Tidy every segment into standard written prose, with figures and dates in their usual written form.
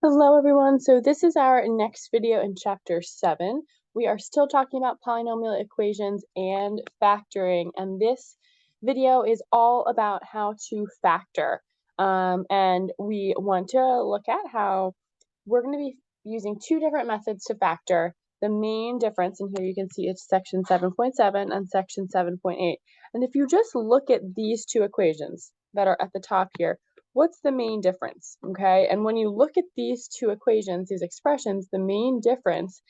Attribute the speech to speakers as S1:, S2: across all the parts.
S1: Hello everyone, so this is our next video in chapter 7. We are still talking about polynomial equations and factoring, and this video is all about how to factor. And we want to look at how we're going to be using two different methods to factor. The main difference, and here you can see it's section 7.7 and section 7.8. And if you just look at these two equations that are at the top here, what's the main difference, okay? And when you look at these two equations, these expressions, the main difference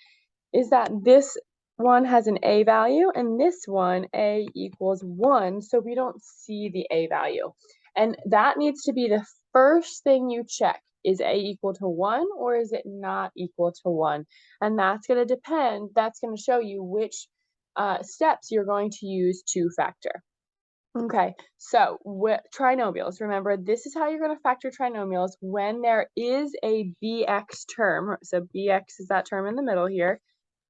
S1: is that this one has an a value and this one, a equals 1, so we don't see the a value. And that needs to be the first thing you check. Is a equal to 1 or is it not equal to 1? And that's going to depend, that's going to show you which steps you're going to use to factor. Okay, so trinomials, remember this is how you're going to factor trinomials when there is a bx term. So bx is that term in the middle here.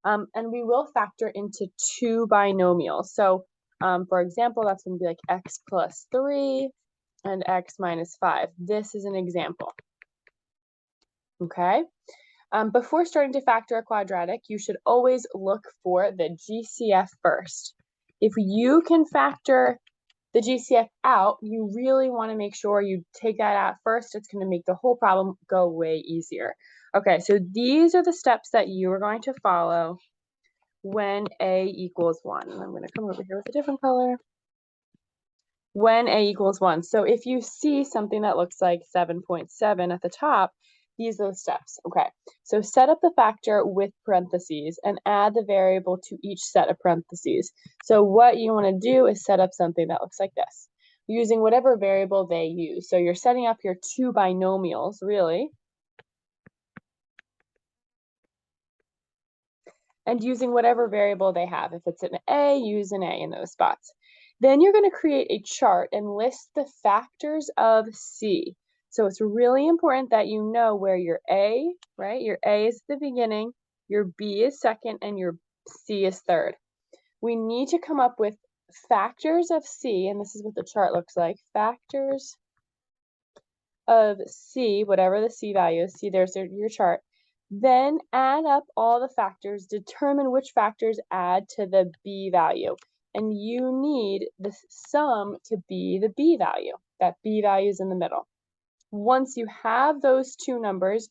S1: And we will factor into two binomials. So for example, that's going to be like x plus 3 and x minus 5. This is an example. Okay, before starting to factor a quadratic, you should always look for the GCF first. If you can factor the GCF out, you really want to make sure you take that out first. It's going to make the whole problem go way easier. Okay, so these are the steps that you are going to follow when a equals 1. And I'm going to come over here with a different color. When a equals 1. So if you see something that looks like 7.7 at the top, these are the steps. Okay, so set up the factor with parentheses and add the variable to each set of parentheses. So what you want to do is set up something that looks like this, using whatever variable they use. So you're setting up your two binomials, really, and using whatever variable they have. If it's an a, use an a in those spots. Then you're going to create a chart and list the factors of c. So it's really important that you know where your a, right? Your a is the beginning, your b is second, and your c is third. We need to come up with factors of c, and this is what the chart looks like. Factors of c, whatever the c value is. See, there's your chart. Then add up all the factors, determine which factors add to the b value. And you need the sum to be the b value. That b value is in the middle. Once you have those two numbers,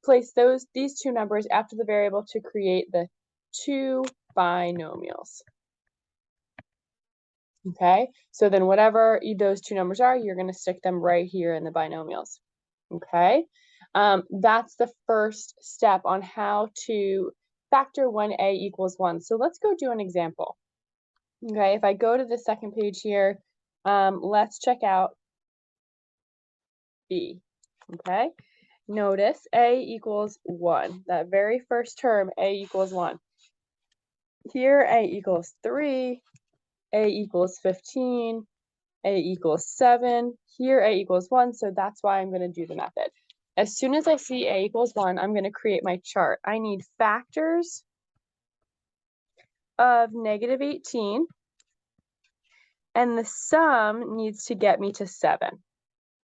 S1: place these two numbers after the variable to create the two binomials. Okay, so then whatever those two numbers are, you're going to stick them right here in the binomials. Okay, that's the first step on how to factor when a equals 1. So let's go do an example. Okay, if I go to the second page here, let's check out b. Okay, notice a equals 1. That very first term, a equals 1. Here, a equals 3, a equals 15, a equals 7. Here, a equals 1, so that's why I'm going to do the method. As soon as I see a equals 1, I'm going to create my chart. I need factors of negative 18, and the sum needs to get me to 7.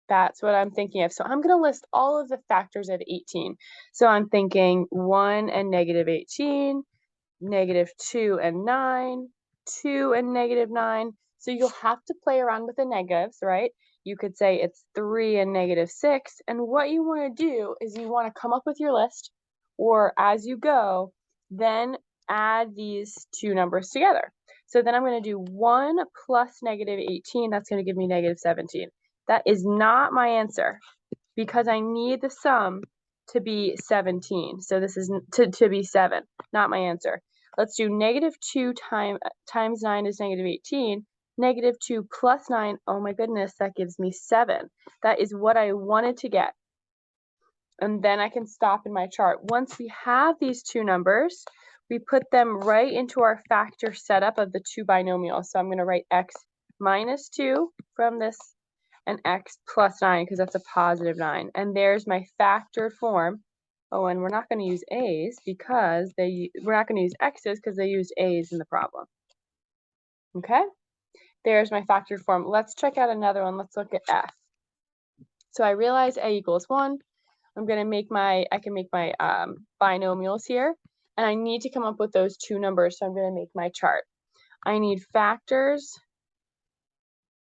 S1: That's what I'm thinking of. So I'm going to list all of the factors of 18. So I'm thinking 1 and negative 18, negative 2 and 9, 2 and negative 9. So you'll have to play around with the negatives, right? You could say it's 3 and negative 6. And what you want to do is you want to come up with your list, or as you go, then add these two numbers together. So then I'm going to do 1 plus negative 18. That's going to give me negative 17. That is not my answer because I need the sum to be 17. So this is to be 7, not my answer. Let's do negative 2 times 9 is negative 18. Negative 2 plus 9, oh my goodness, that gives me 7. That is what I wanted to get. And then I can stop in my chart. Once we have these two numbers, we put them right into our factor setup of the two binomials. So I'm going to write x minus 2 from this and x plus 9 because that's a positive 9. And there's my factored form. Oh, and we're not going to use a's because we're not going to use x's because they used a's in the problem. Okay, there's my factored form. Let's check out another one. Let's look at f. So I realize a equals 1. I'm going to make my, I can make my binomials here, and I need to come up with those two numbers, so I'm going to make my chart. I need factors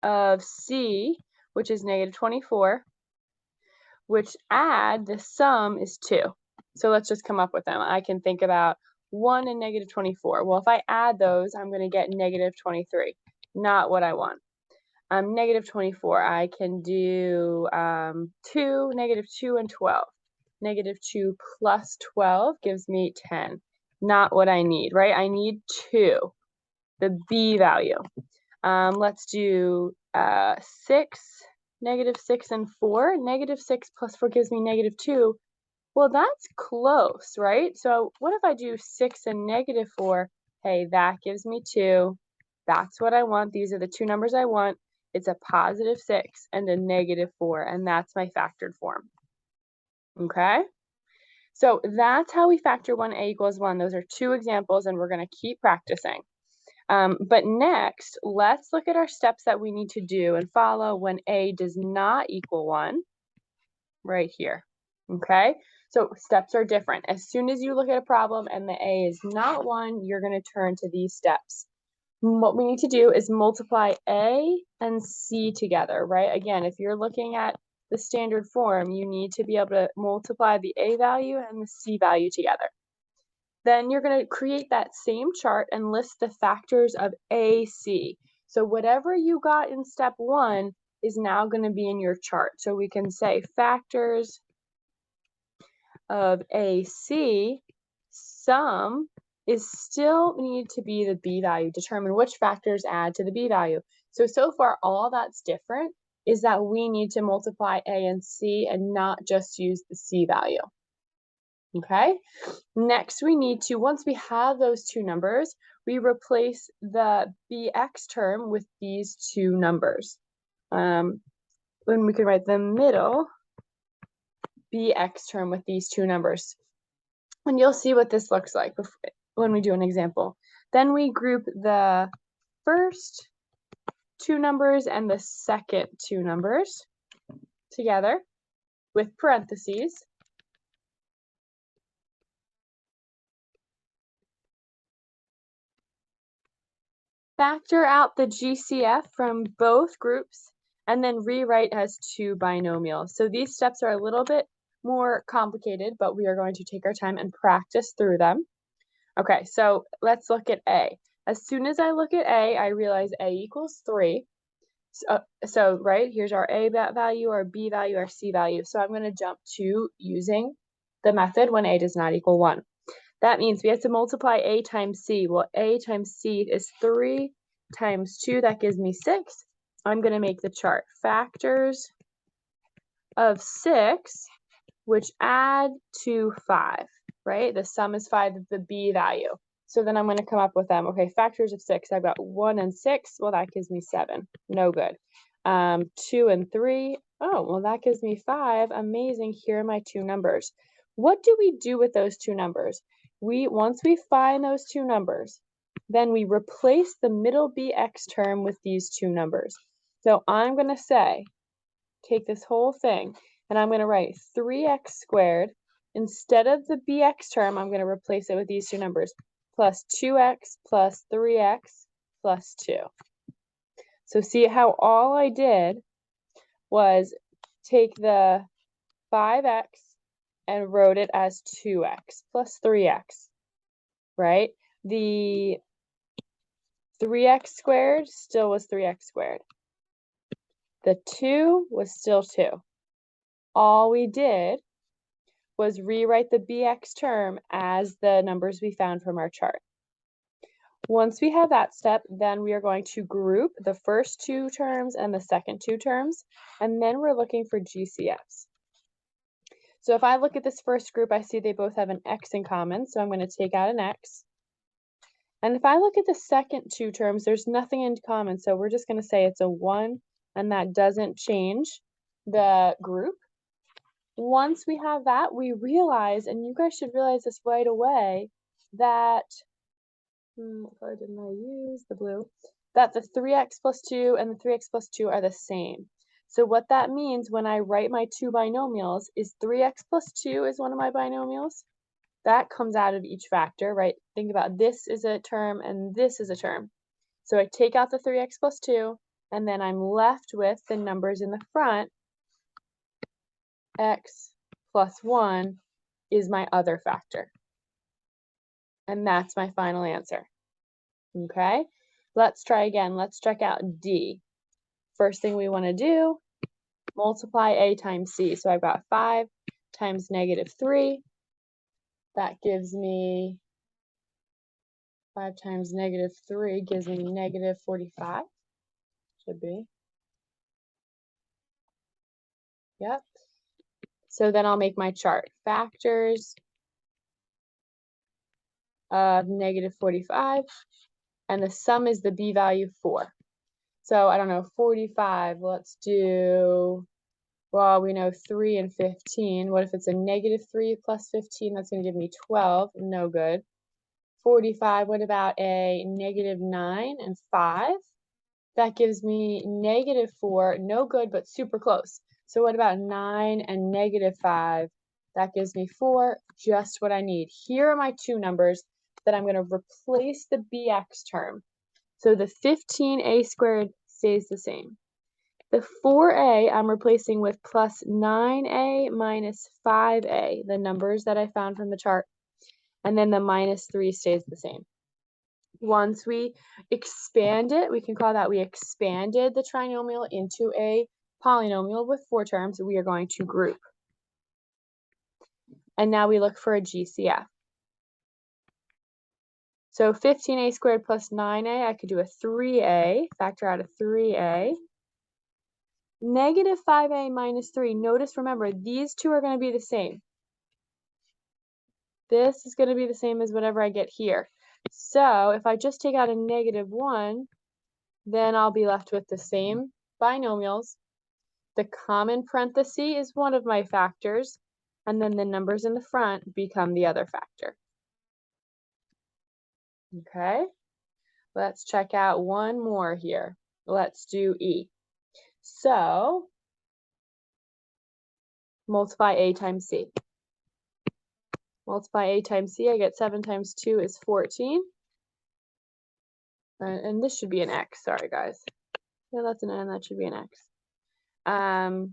S1: of C, which is negative 24, which add, the sum is 2. So let's just come up with them. I can think about 1 and negative 24. Well, if I add those, I'm going to get negative 23. Not what I want. Negative 24, I can do 2, negative 2, and 12. Negative 2 plus 12 gives me 10. Not what I need, right? I need 2, the B value. Let's do 6, negative 6, and 4. Negative 6 plus 4 gives me negative 2. Well, that's close, right? So what if I do 6 and negative 4? Hey, that gives me 2. That's what I want. These are the two numbers I want. It's a positive 6 and a negative 4, and that's my factored form. Okay? So that's how we factor when a equals 1. Those are two examples, and we're going to keep practicing. But next, let's look at our steps that we need to do and follow when a does not equal 1, right here. Okay? So steps are different. As soon as you look at a problem and the a is not 1, you're going to turn to these steps. What we need to do is multiply a and c together, right? Again, if you're looking at the standard form, you need to be able to multiply the a value and the c value together. Then you're going to create that same chart and list the factors of AC. So whatever you got in step 1 is now going to be in your chart. So we can say factors of AC, sum is still need to be the B value. Determine which factors add to the B value. So far, all that's different is that we need to multiply A and C and not just use the C value. Okay? Next, we need to, once we have those two numbers, we replace the BX term with these two numbers. When we can write the middle BX term with these two numbers. And you'll see what this looks like when we do an example. Then we group the first two numbers and the second two numbers together with parentheses. Factor out the GCF from both groups and then rewrite as two binomials. So these steps are a little bit more complicated, but we are going to take our time and practice through them. Okay, so let's look at A. As soon as I look at A, I realize A equals 3. So right, here's our A value, our B value, our C value. So I'm going to jump to using the method when A does not equal 1. That means we have to multiply A times C. Well, A times C is 3 times 2. That gives me 6. I'm going to make the chart. Factors of 6, which add to 5, right? The sum is 5 of the B value. So then I'm going to come up with them. Okay, factors of 6. I've got 1 and 6. Well, that gives me 7. No good. 2 and 3. Oh, well, that gives me 5. Amazing. Here are my two numbers. What do we do with those two numbers? Once we find those two numbers, then we replace the middle BX term with these two numbers. So I'm going to say, take this whole thing, and I'm going to write 3x squared. Instead of the BX term, I'm going to replace it with these two numbers, plus 2x plus 3x plus 2. So see how all I did was take the 5x and wrote it as 2x plus 3x, right? The 3x squared still was 3x squared. The 2 was still 2. All we did was rewrite the BX term as the numbers we found from our chart. Once we have that step, then we are going to group the first two terms and the second two terms, and then we're looking for GCFs. So if I look at this first group, I see they both have an x in common, so I'm going to take out an x. And if I look at the second two terms, there's nothing in common, so we're just going to say it's a 1, and that doesn't change the group. Once we have that, we realize, and you guys should realize this right away, that, why didn't I use the blue? That the 3x plus 2 and the 3x plus 2 are the same. So what that means when I write my two binomials is 3x plus 2 is one of my binomials. That comes out of each factor, right? Think about this is a term and this is a term. So I take out the 3x plus 2, and then I'm left with the numbers in the front. X plus 1 is my other factor. And that's my final answer. Okay? Let's try again. Let's check out D. First thing we want to do, multiply A times C. So I've got 5 times negative 3. That gives me 5 times negative 3 gives me negative 45. Should be. Yep. So then I'll make my chart. Factors of negative 45. And the sum is the b value 4. So I don't know, 45, let's do, well, we know 3 and 15. What if it's a negative 3 plus 15? That's going to give me 12. No good. 45, what about a negative 9 and 5? That gives me negative 4. No good, but super close. So what about 9 and negative 5? That gives me 4, just what I need. Here are my two numbers that I'm going to replace the bx term. So the 15a squared stays the same. The 4a I'm replacing with plus 9a minus 5a, the numbers that I found from the chart. And then the minus 3 stays the same. Once we expand it, we can call that we expanded the trinomial into a polynomial with 4 terms. We are going to group. And now we look for a GCF. So 15a squared plus 9a, I could do a 3a, factor out a 3a. Negative 5a minus 3. Notice, remember, these two are going to be the same. This is going to be the same as whatever I get here. So if I just take out a negative 1, then I'll be left with the same binomials. The common parenthesis is one of my factors, and then the numbers in the front become the other factor. Okay, let's check out one more here. Let's do E. So multiply A times C. Multiply A times C, I get 7 times 2 is 14. And this should be an X, sorry guys. Yeah, that's an N, that should be an X.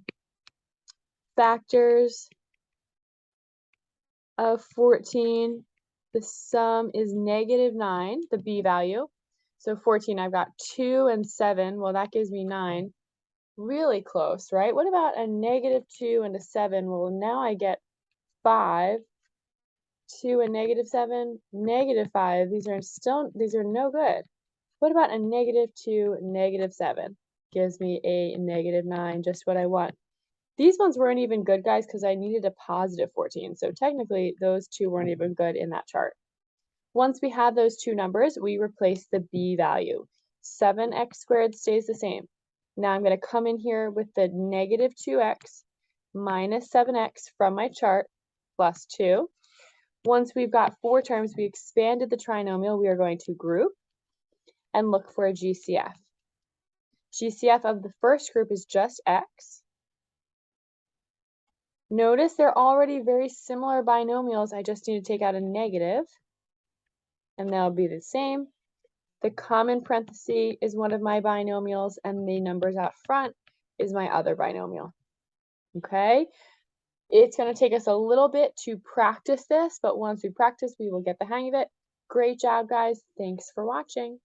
S1: Factors of 14, the sum is negative 9, the B value. So 14, I've got 2 and 7, well that gives me 9. Really close, right? What about a negative 2 and a 7? Well, now I get 5. 2 and negative 7, negative 5. These are no good. What about a negative 2, negative 7? Gives me a negative 9, just what I want. These ones weren't even good, guys, because I needed a positive 14. So technically, those two weren't even good in that chart. Once we have those two numbers, we replace the b value. 7x squared stays the same. Now I'm going to come in here with the negative 2x minus 7x from my chart plus 2. Once we've got 4 terms, we expanded the trinomial. We are going to group and look for a GCF. GCF of the first group is just x. Notice they're already very similar binomials. I just need to take out a negative, and they'll be the same. The common parenthesis is one of my binomials, and the numbers out front is my other binomial. Okay? It's going to take us a little bit to practice this, but once we practice, we will get the hang of it. Great job, guys. Thanks for watching.